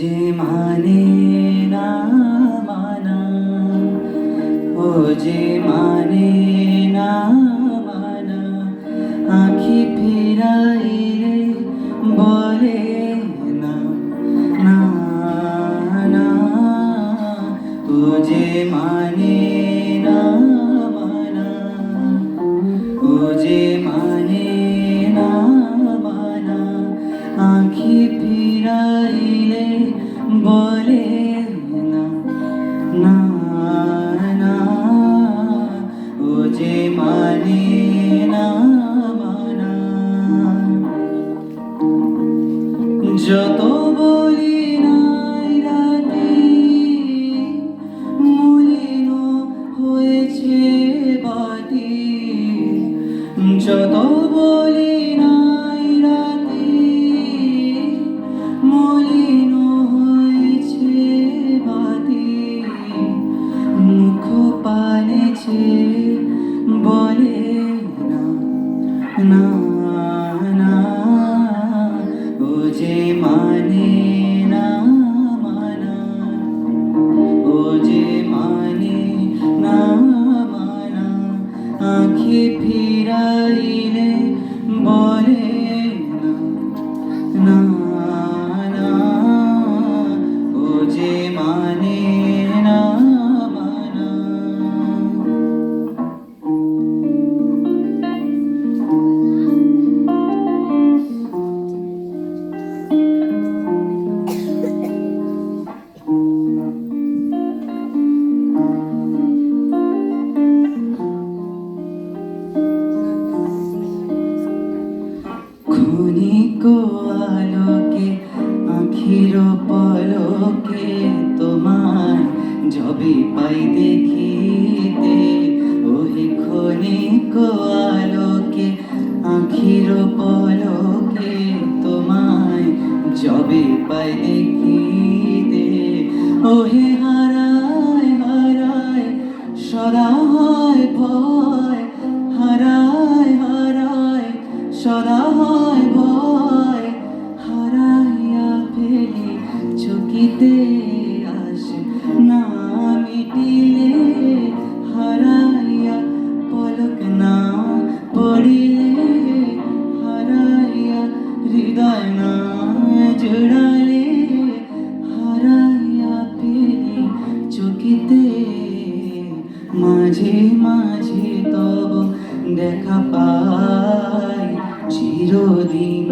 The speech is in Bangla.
যে মানে না মানা, ও যে মানে না মানা, আঁখি ফিরাইলে বলে না না না, ও যে মানে না মানা, ও যে মানে না মানা, আঁখি ফিরাইলে বলে না না না, ও যে মানে না মানা। যত বলি নাই রাতে মলিন হয়েছে বাটি, যত বলি নাই রাতে মলিন হয়েছে বাটি, মুখ পানেছে বলে না না না, ও যে মানে না মানা, ও যে মানে না মানা, আঁখি ফিরাইলে বলে না না, ও যে মানে না মানা। ক্ষণিক আলোকে আখির পলকে তোমায় যবে পাই দেখিতে, ওহে ক্ষণিক আলোকে আখির পলকে তোমায় যবে পাই দেখিতে, ওহে হারায় হারায় সদা হয় ভয়, হারায় হারায় সদা হয় ভয়, হারাইয়া ফেলি চকিতে আসে না মিটিলে, হারাইয়া পলক না পড়িলে, হারাইয়া হৃদয় না জোড়ালে, হারাইয়া ফেলি চকিতে, মাঝে মাঝে তব দেখা পাই চিরদিন